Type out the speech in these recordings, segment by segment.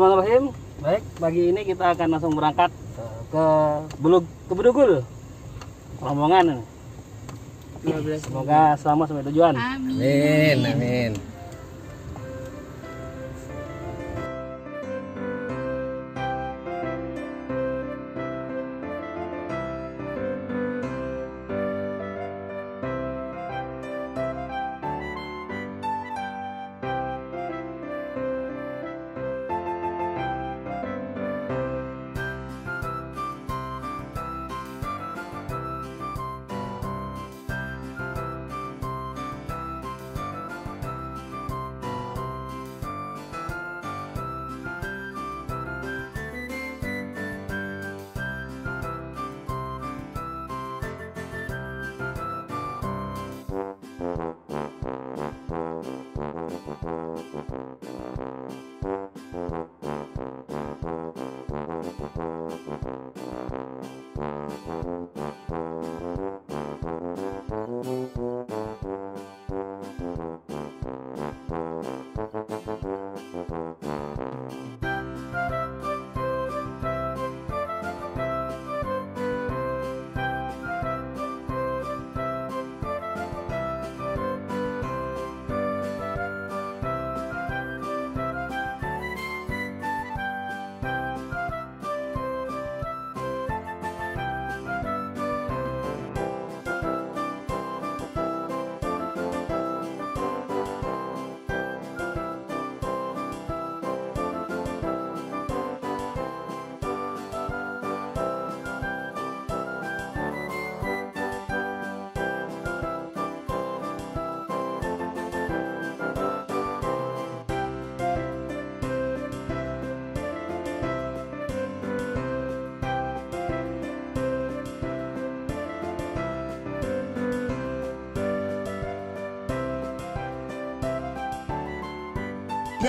Bismillahirrahmanirrahim. Baik, pagi ini kita akan langsung berangkat ke Bedugul, Lamongan. Semoga selamat sampai tujuan. Amin. Amin.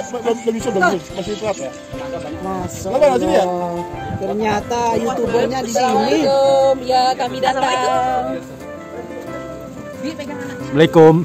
Belum masih telat ya? Masuk. Kenapa sini ya? Ternyata youtubernya di sini. Assalamualaikum, ya kami datang. Assalamualaikum.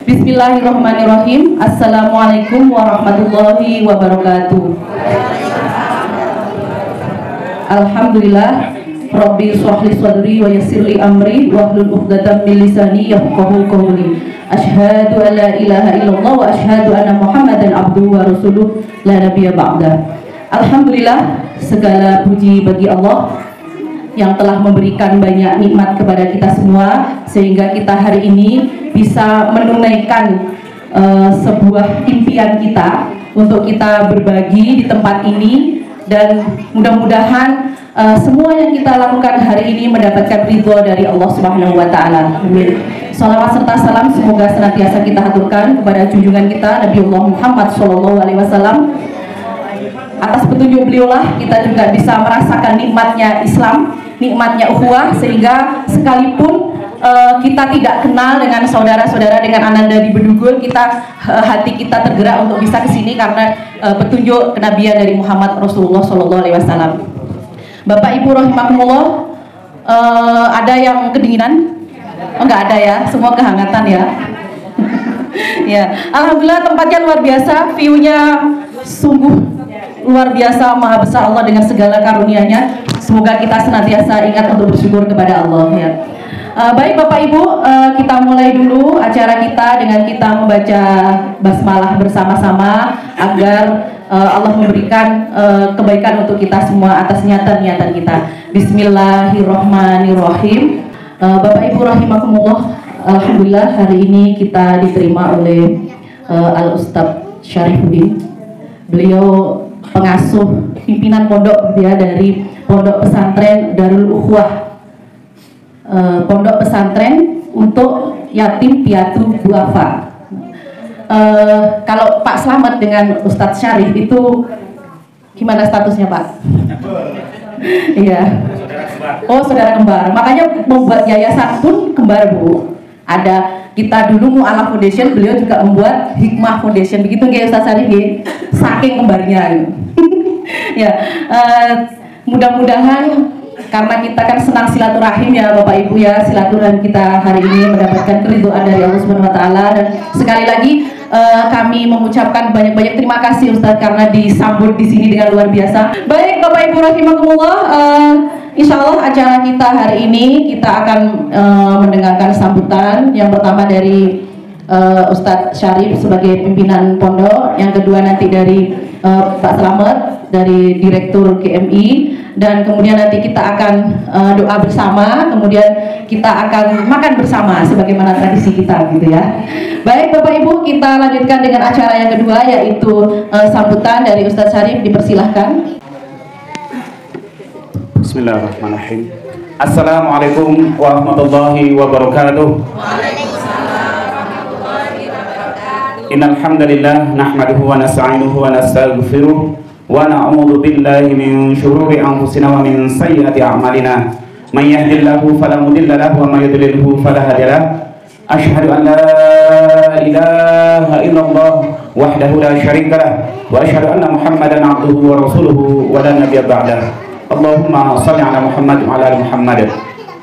Bismillahirrahmanirrahim. Assalamualaikum warahmatullahi wabarakatuh. Alhamdulillah. Rabbi shrahli sadri wa yassirli amri wahlul 'uqdatam min lisani yafqahu qawli. Asyhadu an la ilaha illallah wa asyhadu anna Muhammadan abduhu wa rasuluh la nabiyya ba'da. Alhamdulillah, segala puji bagi Allah yang telah memberikan banyak nikmat kepada kita semua sehingga kita hari ini bisa menunaikan sebuah impian kita untuk kita berbagi di tempat ini, dan mudah-mudahan semua yang kita lakukan hari ini mendapatkan ridho dari Allah Subhanahu wa taala. Amin. Salawat serta salam semoga senantiasa kita haturkan kepada junjungan kita Nabiullah Muhammad SAW. Atas petunjuk beliaulah kita juga bisa merasakan nikmatnya Islam, nikmatnya ukhuwah, sehingga sekalipun kita tidak kenal dengan saudara-saudara, dengan ananda di Bedugul, hati kita tergerak untuk bisa ke sini karena petunjuk kenabian dari Muhammad Rasulullah SAW. Bapak Ibu rahimakumullah, ada yang kedinginan? Oh, enggak ada ya, semua kehangatan ya. Ya, alhamdulillah tempatnya luar biasa, view-nya sungguh luar biasa maha besar Allah dengan segala karunia-Nya. Semoga kita senantiasa ingat untuk bersyukur kepada Allah ya. Baik Bapak Ibu, kita mulai dulu acara kita dengan kita membaca basmalah bersama-sama agar Allah memberikan kebaikan untuk kita semua atas niatan-niatan kita. Bismillahirrahmanirrahim. Bapak Ibu rahimakumullah, alhamdulillah hari ini kita diterima oleh Al-Ustadz Syarifuddin. Beliau pengasuh pimpinan pondok ya, dari Pondok Pesantren Darul Ukhwah, pondok pesantren untuk yatim piatu duafa. Kalau Pak Slamet dengan Ustadz Syarif itu gimana statusnya Pak? Iya. Oh saudara kembar. Makanya membuat yayasan pun kembar Bu. Ada kita dulu Mu'alaf Foundation, beliau juga membuat Hikmah Foundation. Begitu nggak Ustadz Syarif? Saking kembarnya. Ya. Mudah-mudahan karena kita kan senang silaturahim ya Bapak Ibu ya, silaturahim kita hari ini mendapatkan keridhaan dari Allah Subhanahu wa taala. Dan sekali lagi kami mengucapkan banyak-banyak terima kasih Ustadz karena disambut di sini dengan luar biasa. Baik Bapak Ibu rahimakumullah, insya Allah acara kita hari ini kita akan mendengarkan sambutan yang pertama dari Ustadz Syarif sebagai pimpinan pondok, yang kedua nanti dari Pak Slamet dari Direktur GMI, dan kemudian nanti kita akan doa bersama, kemudian kita akan makan bersama sebagaimana tradisi kita gitu ya. Baik Bapak Ibu, kita lanjutkan dengan acara yang kedua yaitu sambutan dari Ustadz Syarif, dipersilahkan. Bismillahirrahmanirrahim. Assalamualaikum warahmatullahi wabarakatuh. Innal hamdalillah nahmaduhu wa nasta'inuhu wa nastaghfiruh wa na'udzu billahi min shururi anfusina wa min sayyiati a'malina. May yahdihillahu fala mudilla lahu wa may yudlilhu fala hadiya lahu. Asyhadu an la ilaha illallah wahdahu la syarika lahu wa asyhadu anna Muhammadan 'abduhu wa rasuluhu wa la nabiyya ba'dahu. Allahumma shalli 'ala Muhammad wa 'ala ali Muhammad.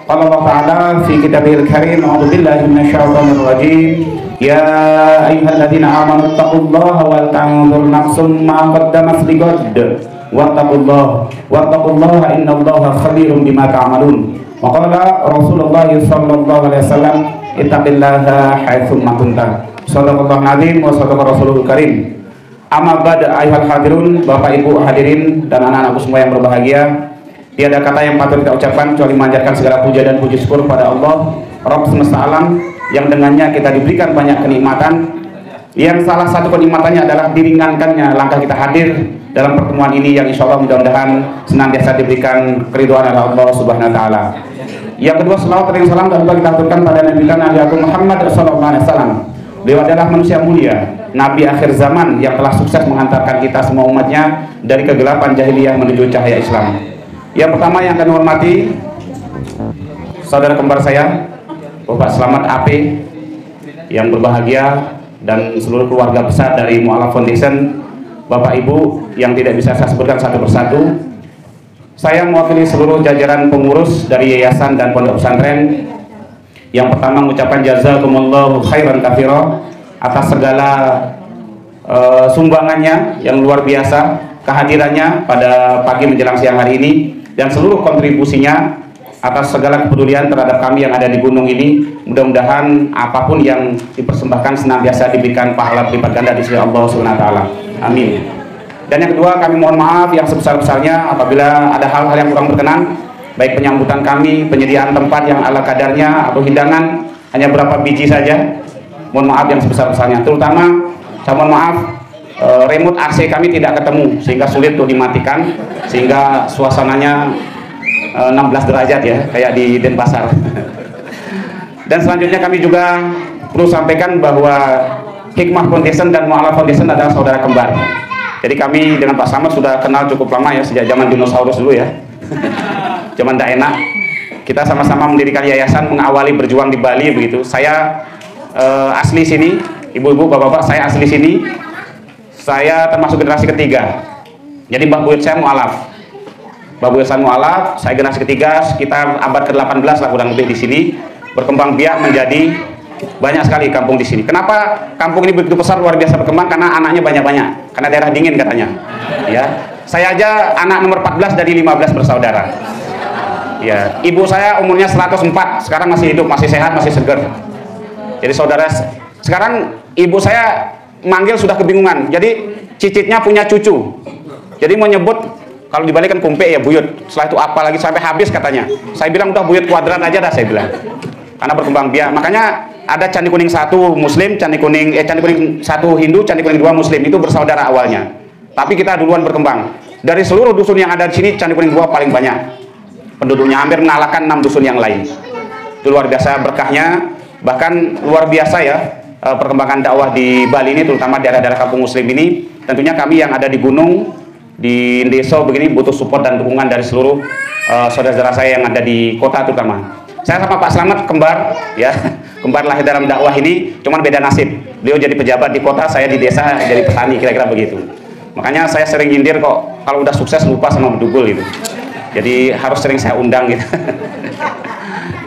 Qala Allah ta'ala fi kitabihil karim, a'udzu billahi minasyaitonir rajim. Ya ayyuhalladzina amanu taqullaha wal tanzur nafsum ma qaddamat lighad wattaqullaha innallaha khabirum bima ta'malun. Wa qala Rasulullah sallallahu alaihi wasallam ittaqillaha haitsu ma kunta. Shadaqallahu azim wa shadaqa rasulul karim. Amma ba'd, ayyuhal hadirun, Bapak Ibu hadirin dan anak-anakku semua yang berbahagia. Tiada kata yang patut kita ucapkan kecuali memanjatkan segala puja dan puji syukur pada Allah Rabb semesta alam, yang dengannya kita diberikan banyak kenikmatan, yang salah satu kenikmatannya adalah diringankannya langkah kita hadir dalam pertemuan ini, yang insya Allah mudah-mudahan senantiasa diberikan keridhaan oleh Allah Subhanahu wa taala. Yang kedua, selawat dan salam dan kita aturkan pada Nabi kita Nabi Muhammad sallallahu alaihi wasallam. Beliau adalah manusia mulia, Nabi akhir zaman yang telah sukses mengantarkan kita semua umatnya dari kegelapan jahiliyah menuju cahaya Islam. Yang pertama yang kami hormati saudara kembar saya Bapak Slamet AP yang berbahagia, dan seluruh keluarga besar dari Mu'alaf Foundation, Bapak Ibu yang tidak bisa saya sebutkan satu persatu. Saya mewakili seluruh jajaran pengurus dari yayasan dan pondok pesantren. Yang pertama mengucapkan jazakumullahu khairan katsira atas segala sumbangannya yang luar biasa, kehadirannya pada pagi menjelang siang hari ini, dan seluruh kontribusinya atas segala kepedulian terhadap kami yang ada di gunung ini. Mudah-mudahan apapun yang dipersembahkan senantiasa diberikan pahala berlipat ganda di sisi Allah Subhanahu wa taala. Amin. Dan yang kedua, kami mohon maaf yang sebesar-besarnya apabila ada hal-hal yang kurang berkenan, baik penyambutan kami, penyediaan tempat yang ala kadarnya, atau hidangan hanya berapa biji saja. Mohon maaf yang sebesar-besarnya. Terutama saya mohon maaf, remote AC kami tidak ketemu sehingga sulit untuk dimatikan, sehingga suasananya 16 derajat ya, kayak di Denpasar. Dan selanjutnya kami juga perlu sampaikan bahwa Hikmah Foundation dan Mu'alaf Foundation adalah saudara kembar. Jadi kami dengan Pak Slamet sudah kenal cukup lama ya, sejak zaman dinosaurus dulu ya. Zaman tidak enak. Kita sama-sama mendirikan yayasan, mengawali berjuang di Bali begitu. Saya asli sini, ibu-ibu, bapak-bapak, saya asli sini. Saya termasuk generasi ketiga. Jadi mbah buyut saya Mu'alaf. Mbah buyut saya Mu'alaf, saya generasi ketiga, sekitar abad ke-18 lah kurang lebih di sini. Berkembang biak menjadi banyak sekali kampung di sini. Kenapa kampung ini begitu besar, luar biasa berkembang? Karena anaknya banyak-banyak. Karena daerah dingin katanya. Ya. Saya aja anak nomor 14 dari 15 bersaudara. Ya, ibu saya umurnya 104, sekarang masih hidup, masih sehat, masih seger. Jadi saudara, sekarang ibu saya manggil sudah kebingungan. Jadi cicitnya punya cucu. Jadi mau nyebut, kalau dibalikan kumpe ya buyut. Setelah itu apa lagi sampai habis katanya. Saya bilang udah buyut kuadrat aja dah, saya bilang. Karena berkembang biak. Makanya ada candi kuning 1 Muslim, candi kuning 1 Hindu, candi kuning 2 Muslim, itu bersaudara awalnya. Tapi kita duluan berkembang. Dari seluruh dusun yang ada di sini, candi kuning 2 paling banyak penduduknya, hampir mengalahkan 6 dusun yang lain. Itu luar biasa berkahnya. Bahkan luar biasa ya perkembangan dakwah di Bali ini, terutama daerah-daerah kampung Muslim ini. Tentunya kami yang ada di gunung, di desa begini butuh support dan dukungan dari seluruh saudara-saudara saya yang ada di kota terutama. Saya sama Pak Slamet kembar, ya, kembar lahir dalam dakwah ini, cuman beda nasib. Beliau jadi pejabat di kota, saya di desa jadi petani, kira-kira begitu. Makanya saya sering nyindir kok kalau udah sukses lupa sama bedugul gitu. Jadi harus sering saya undang gitu.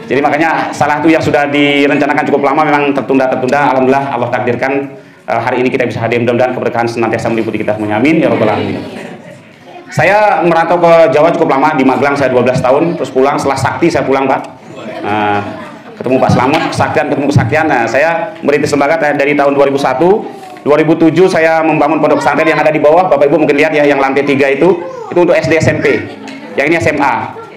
Jadi makanya salah itu yang sudah direncanakan cukup lama memang tertunda-tertunda. Alhamdulillah Allah takdirkan hari ini kita bisa hadir, mudah-mudahan keberkahan senantiasa meliputi kita semuanya. Amin ya rabbal alamin. Saya merantau ke Jawa cukup lama, di Magelang saya 12 tahun, terus pulang setelah sakti saya pulang Pak. Ketemu Pak Slamet, ketemu kesaktian. Nah, saya merintis lembaga dari tahun 2001. 2007 saya membangun pondok pesantren yang ada di bawah. Bapak Ibu mungkin lihat ya, yang lantai 3 itu untuk SD SMP. Yang ini SMA.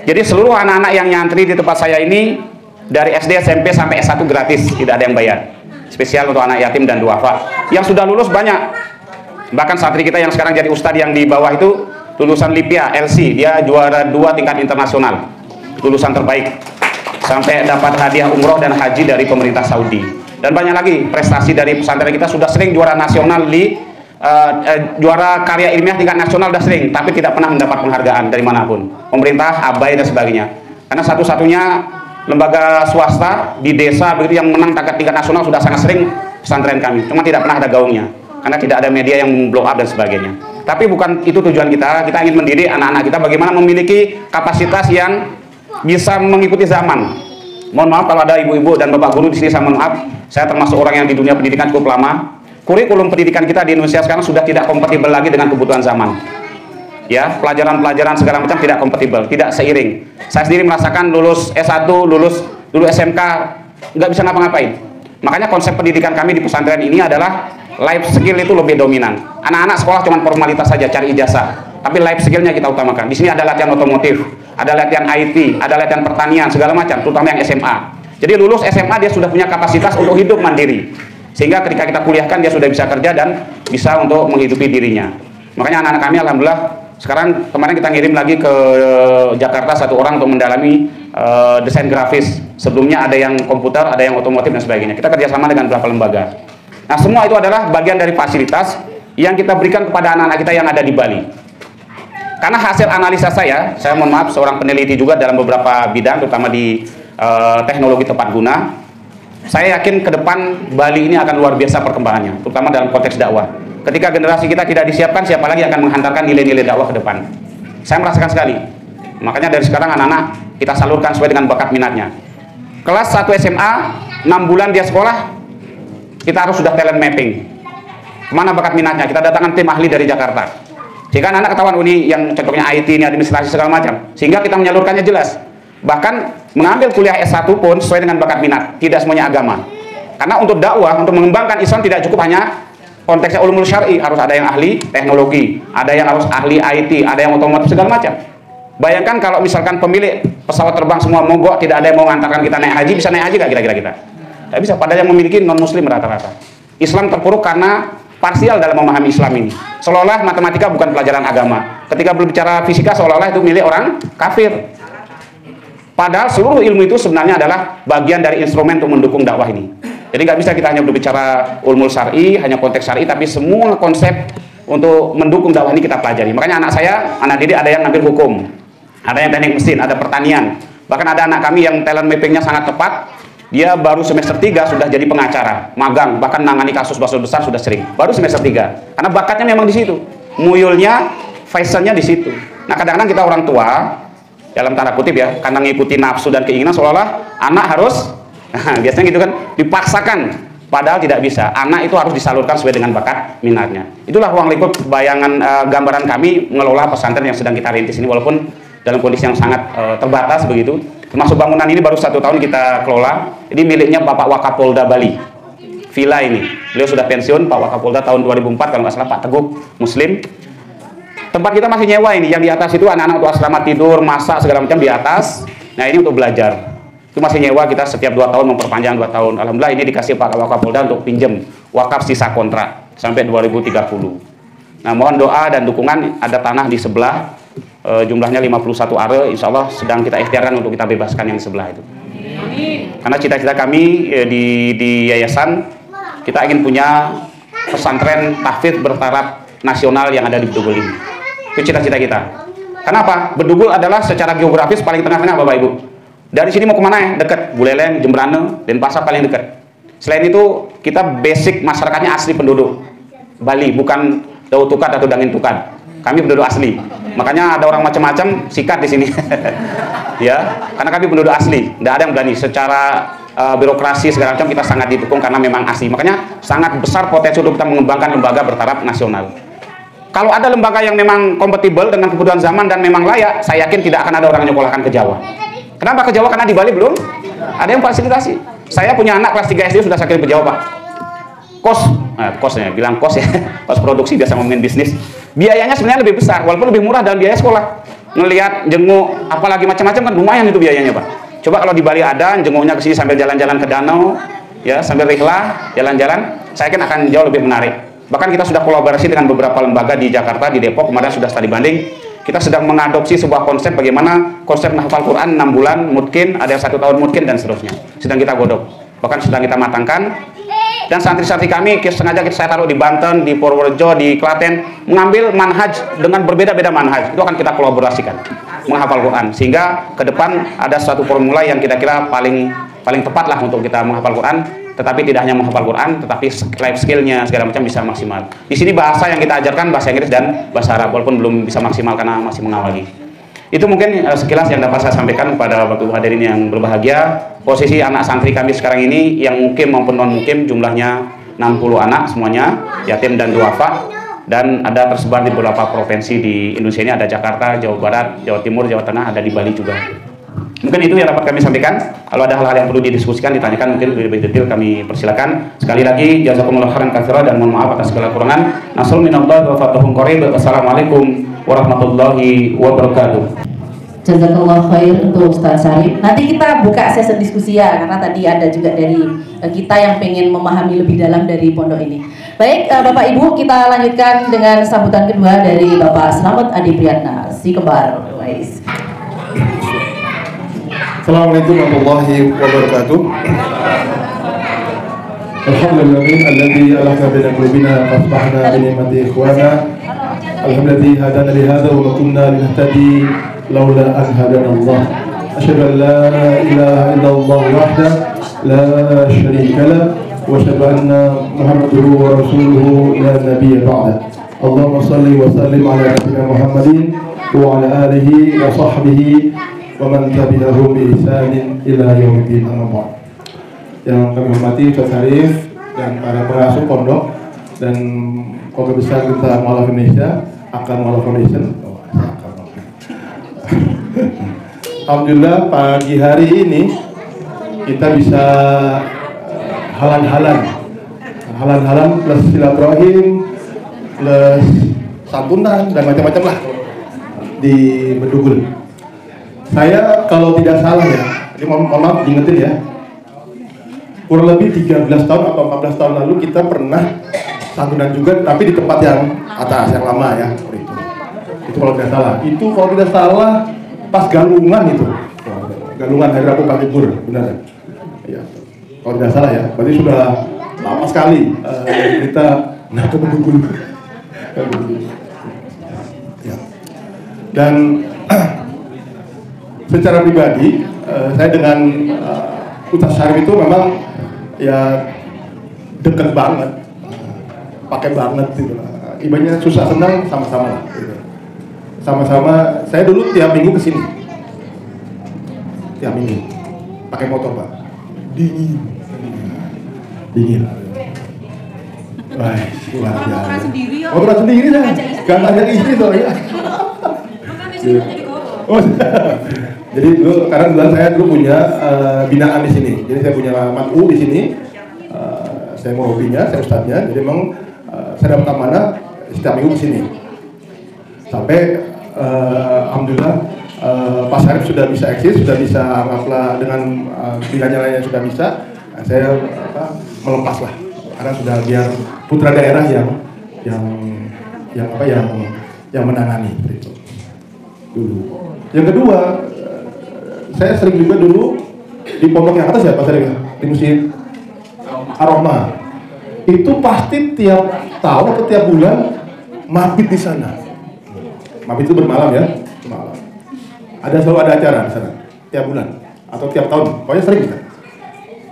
Jadi seluruh anak-anak yang nyantri di tempat saya ini dari SD SMP sampai S1 gratis, tidak ada yang bayar. Spesial untuk anak yatim dan duafa. Yang sudah lulus banyak. Bahkan santri kita yang sekarang jadi ustadz yang di bawah itu lulusan LIPIA, LC, dia juara 2 tingkat internasional. Lulusan terbaik. Sampai dapat hadiah umroh dan haji dari pemerintah Saudi. Dan banyak lagi prestasi dari pesantren kita, sudah sering juara nasional di juara karya ilmiah tingkat nasional sudah sering, tapi tidak pernah mendapat penghargaan dari manapun, pemerintah, abai dan sebagainya. Karena satu-satunya lembaga swasta di desa begitu yang menang tingkat nasional sudah sangat sering pesantren kami, cuma tidak pernah ada gaungnya karena tidak ada media yang blow up dan sebagainya. Tapi bukan itu tujuan kita. Kita ingin mendidik anak-anak kita bagaimana memiliki kapasitas yang bisa mengikuti zaman. Mohon maaf kalau ada ibu-ibu dan bapak guru di sini, saya mohon maaf, saya termasuk orang yang di dunia pendidikan cukup lama. Kurikulum pendidikan kita di Indonesia sekarang sudah tidak kompatibel lagi dengan kebutuhan zaman. Ya, pelajaran-pelajaran segala macam tidak kompatibel, tidak seiring. Saya sendiri merasakan lulus S1, lulus SMK, nggak bisa ngapa-ngapain. Makanya konsep pendidikan kami di pesantren ini adalah life skill itu lebih dominan. Anak-anak sekolah cuma formalitas saja, cari ijazah. Tapi life skillnya kita utamakan. Di sini ada latihan otomotif, ada latihan IT, ada latihan pertanian, segala macam, terutama yang SMA. Jadi lulus SMA dia sudah punya kapasitas untuk hidup mandiri. Sehingga ketika kita kuliahkan dia sudah bisa kerja dan bisa untuk menghidupi dirinya. Makanya anak-anak kami alhamdulillah sekarang, kemarin kita ngirim lagi ke Jakarta satu orang untuk mendalami desain grafis. Sebelumnya ada yang komputer, ada yang otomotif dan sebagainya. Kita kerjasama dengan beberapa lembaga. Nah, semua itu adalah bagian dari fasilitas yang kita berikan kepada anak-anak kita yang ada di Bali. Karena hasil analisa saya mohon maaf, seorang peneliti juga dalam beberapa bidang, terutama di teknologi tepat guna. Saya yakin ke depan Bali ini akan luar biasa perkembangannya, terutama dalam konteks dakwah. Ketika generasi kita tidak disiapkan, siapa lagi akan menghantarkan nilai-nilai dakwah ke depan? Saya merasakan sekali. Makanya dari sekarang anak-anak kita salurkan sesuai dengan bakat minatnya. Kelas 1 SMA, 6 bulan dia sekolah, kita harus sudah talent mapping. Kemana bakat minatnya? Kita datangkan tim ahli dari Jakarta. Jika anak ketahuan ini yang contohnya IT, ini administrasi segala macam, sehingga kita menyalurkannya jelas. Bahkan mengambil kuliah S1 pun sesuai dengan bakat minat, tidak semuanya agama. Karena untuk dakwah, untuk mengembangkan Islam tidak cukup hanya konteksnya ulumul syar'i, harus ada yang ahli teknologi, ada yang harus ahli IT, ada yang otomotif segala macam. Bayangkan kalau misalkan pemilik pesawat terbang semua mogok, tidak ada yang mau mengantarkan kita naik haji, bisa naik haji nggak kira-kira kita? Tidak bisa, padahal yang memiliki non-muslim rata-rata. Islam terpuruk karena parsial dalam memahami Islam ini. Seolah-olah matematika bukan pelajaran agama. Ketika berbicara fisika seolah-olah itu milik orang kafir. Padahal seluruh ilmu itu sebenarnya adalah bagian dari instrumen untuk mendukung dakwah ini. Jadi nggak bisa kita hanya berbicara ulumul syar'i, hanya konteks syar'i, tapi semua konsep untuk mendukung dakwah ini kita pelajari. Makanya anak saya, anak didik ada yang ngambil hukum, ada yang teknik mesin, ada pertanian. Bahkan ada anak kami yang talent mappingnya sangat tepat. Dia baru semester 3 sudah jadi pengacara, magang, bahkan nangani kasus besar sudah sering. Baru semester 3. Karena bakatnya memang di situ. Muyulnya, fashionnya di situ. Nah, kadang-kadang kita orang tua dalam tanda kutip ya, karena ngikuti nafsu dan keinginan seolah-olah anak harus biasanya gitu kan, dipaksakan Padahal tidak bisa. Anak itu harus disalurkan sesuai dengan bakat minatnya. Itulah ruang lingkup bayangan gambaran kami mengelola pesantren yang sedang kita rintis ini, walaupun dalam kondisi yang sangat terbatas begitu. Termasuk bangunan ini baru 1 tahun kita kelola. Ini miliknya Bapak Wakapolda Bali. Villa ini. Beliau sudah pensiun, Pak Wakapolda tahun 2004 kalau nggak salah, Pak Teguh Muslim. Tempat kita masih nyewa ini. Yang di atas itu anak-anak untuk asrama tidur, masak segala macam di atas. Nah ini untuk belajar. Itu masih nyewa, kita setiap 2 tahun memperpanjang 2 tahun. Alhamdulillah ini dikasih Pak Wakapolda untuk pinjem wakaf sisa kontrak sampai 2030. Nah mohon doa dan dukungan, ada tanah di sebelah, jumlahnya 51 are, insya Allah sedang kita ikhtiarkan untuk kita bebaskan yang di sebelah itu. Karena cita-cita kami di yayasan, kita ingin punya pesantren tahfidz bertaraf nasional yang ada di Bedugul ini. Itu cita-cita kita. Kenapa? Bedugul adalah secara geografis paling tengah-tengah Bapak Ibu. Dari sini mau kemana ya? Dekat, Buleleng, Jembrane, Denpasar paling dekat. Selain itu, kita basic masyarakatnya asli penduduk Bali, bukan Daud Tukat atau Dangin Tukat. Kami penduduk asli. Makanya ada orang macam-macam sikat di sini. Ya, karena kami penduduk asli. Tidak ada yang berani. Secara birokrasi segala macam kita sangat didukung karena memang asli. Makanya sangat besar potensi untuk kita mengembangkan lembaga bertaraf nasional. Kalau ada lembaga yang memang kompatibel dengan kebutuhan zaman dan memang layak, saya yakin tidak akan ada orang yang nyekolahkan ke Jawa. Kenapa ke Jawa? Karena di Bali belum ada yang fasilitasi. Saya punya anak kelas 3 SD sudah saya kirim ke Jawa, Pak. Kosnya, bilang kos ya, kos produksi biasa ngomongin bisnis. Biayanya sebenarnya lebih besar, walaupun lebih murah dalam biaya sekolah. Ngelihat jenguk, apalagi macam-macam kan lumayan itu biayanya, Pak. Coba kalau di Bali ada, jenguknya ke sini sambil jalan-jalan ke danau, ya sambil rihlah, jalan-jalan, saya yakin akan jauh lebih menarik. Bahkan kita sudah kolaborasi dengan beberapa lembaga di Jakarta, di Depok, kemarin sudah studi banding. Kita sedang mengadopsi sebuah konsep bagaimana konsep menghafal Quran 6 bulan mungkin, ada yang 1 tahun mungkin dan seterusnya. Sedang kita godok, bahkan sedang kita matangkan. Dan santri-santri kami sengaja saya taruh di Banten, di Purworejo, di Klaten, mengambil manhaj dengan berbeda-beda manhaj. Itu akan kita kolaborasikan menghafal Quran, sehingga ke depan ada suatu formula yang kira-kira paling tepat lah untuk kita menghafal Quran. Tetapi tidak hanya menghafal Quran, tetapi life skillnya segala macam bisa maksimal. Di sini bahasa yang kita ajarkan bahasa Inggris dan bahasa Arab, walaupun belum bisa maksimal karena masih mengawali. Itu mungkin sekilas yang dapat saya sampaikan kepada Bapak Ibu hadirin yang berbahagia. Posisi anak santri kami sekarang ini yang mukim maupun non mukim jumlahnya 60 anak semuanya, yatim dan duafa, dan ada tersebar di beberapa provinsi di Indonesia ini, ada Jakarta, Jawa Barat, Jawa Timur, Jawa Tengah, ada di Bali juga. Mungkin itu yang dapat kami sampaikan. Kalau ada hal-hal yang perlu didiskusikan, ditanyakan, mungkin lebih detail kami persilakan. Sekali lagi, jazakumullah khairan katsira dan mohon maaf atas segala kekurangan. Nasrul minallahi wa fathun qarib. Wassalamualaikum warahmatullahi wabarakatuh. Jazakallah khair untuk Ustaz Syarif. Nanti kita buka sesi diskusi ya, karena tadi ada juga dari kita yang pengen memahami lebih dalam dari pondok ini. Baik, Bapak Ibu, kita lanjutkan dengan sambutan kedua dari Bapak Slamet Adi Priyatna, si kembar. Assalamualaikum warahmatullahi wabarakatuh. Alhamdulillah alladzi alaqa baina qulubina fasbahna bi ni'mati ikhwana. Alhamdulillah hadana li hadza wa ma kunna linahtadi laula an hadana Allah. Asyhadu an la ilaha illallah wahdahu la syarika lah wa asyhadu anna Muhammadar rasuluhu la nabiyya ba'da. Allahumma shalli wa sallim ala nabiyyina Muhammadin wa ala alihi wa sahbihi wa man tabi'ahum bi ihsanin ila yaumiddin, amma ba'd. Yang kami hormati Ustaz Syarif dan para pengasuh pondok dan Keluarga Besar kita Mu'allaf Indonesia, Akar Mu'allaf Foundation. Alhamdulillah pagi hari ini kita bisa halan-halan plus silaturahim plus santunan dan macam-macam lah di Bedugul. Saya kalau tidak salah ya, ini mohon maaf diingetin ya, kurang lebih 13 tahun atau 14 tahun lalu kita pernah santunan juga, tapi di tempat yang atas, yang lama ya. Itu kalau tidak salah. Itu kalau tidak salah pas Galungan itu. Galungan hari Rabu Kali Libur, benar ya? Ya. Kalau tidak salah ya, berarti sudah lama sekali kita ke Bedugul. Ya. Dan secara pribadi, saya dengan Ustaz Syarif itu memang ya deket banget, pakai banget gitu. Ibaratnya susah senang sama-sama lah. Gitu. Sama-sama. Saya dulu tiap minggu kesini, tiap minggu pakai motor Pak, dingin. Wah, luar biasa. Motoran sendiri ya. Motoran sendiri dah. Gak ngajak istri soalnya. Makanya sih jadi goro. Oh, jadi dulu karena dulu saya dulu punya binaan di sini. Jadi saya punya mat'u di sini. Saya mau hobinya, saya ustadznya. Jadi memang saya dapat amanah setiap minggu di sini. Sampai alhamdulillah Pak Syarif sudah bisa eksis, sudah bisa anggaplah dengan binanya lainnya sudah bisa. Nah, saya melepas lah. Karena sudah biar putra daerah yang menangani itu dulu. Yang kedua, saya sering juga dulu di pondok yang atas ya Pak Syarif, di Masjid Ar-Rahmah. Itu pasti tiap tahun atau tiap bulan mabit di sana. Mabit itu bermalam ya, malam. Selalu ada acara di sana tiap bulan atau tiap tahun, pokoknya sering kan.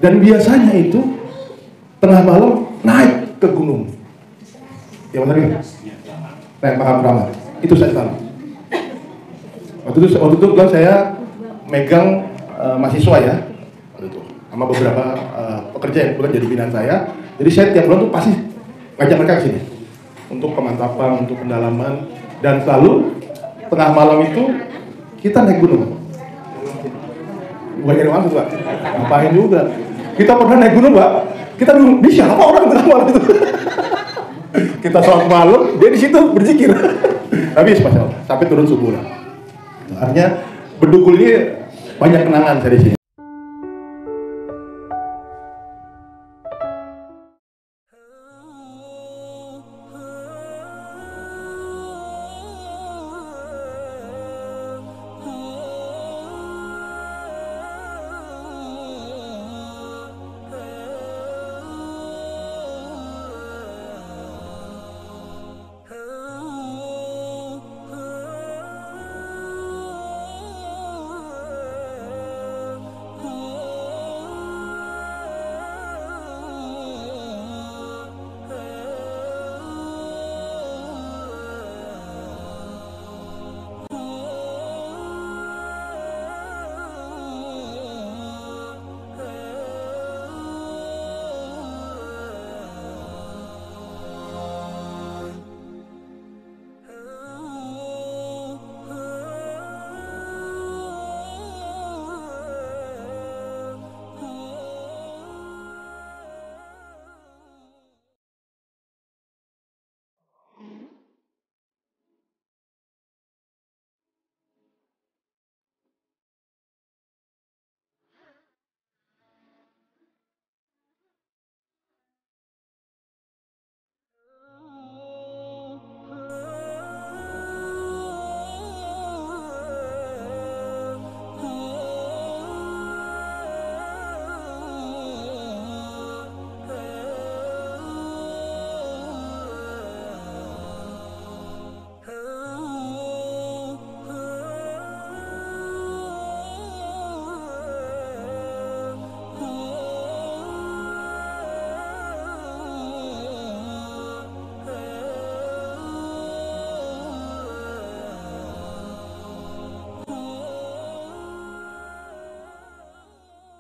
Dan biasanya itu tengah malam naik ke gunung. Ya benar ya? Naik makam keramat. Itu saya selalu. Waktu itu kan saya megang mahasiswa ya, waktu itu sama beberapa pekerja yang kebetulan jadi binaan saya. Jadi saya tiap bulan tuh pasti ngajak mereka ke sini untuk pemantapan, untuk pendalaman, dan selalu tengah malam itu kita naik gunung. Bukan nyari maksud Pak, ngapain juga. Kita pernah naik gunung Pak, kita dulu, di siapa orang tengah malam itu? Kita sholat malam, dia di situ berzikir. Tapi spesial, sampai turun subuh lah. Artinya Bedugul ini banyak kenangan saya di sini.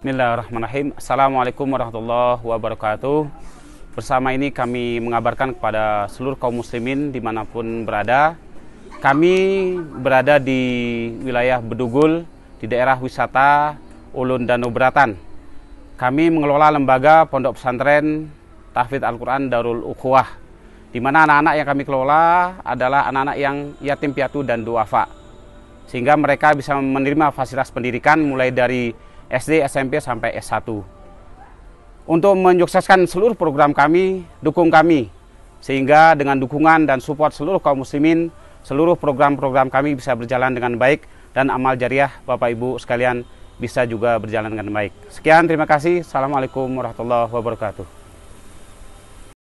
Bismillahirrahmanirrahim. Assalamualaikum warahmatullahi wabarakatuh. Bersama ini kami mengabarkan kepada seluruh kaum muslimin dimanapun berada. Kami berada di wilayah Bedugul, di daerah wisata Ulun Danau Beratan. Kami mengelola lembaga pondok pesantren Tahfidz Al-Quran Darul Ukhuwah, di mana anak-anak yang kami kelola adalah anak-anak yang yatim piatu dan duafa, sehingga mereka bisa menerima fasilitas pendidikan mulai dari SD, SMP, sampai S1. Untuk menyukseskan seluruh program kami, dukung kami, sehingga dengan dukungan dan support seluruh kaum muslimin, seluruh program-program kami bisa berjalan dengan baik, dan amal jariah Bapak Ibu sekalian bisa juga berjalan dengan baik. Sekian, terima kasih. Assalamualaikum warahmatullahi wabarakatuh.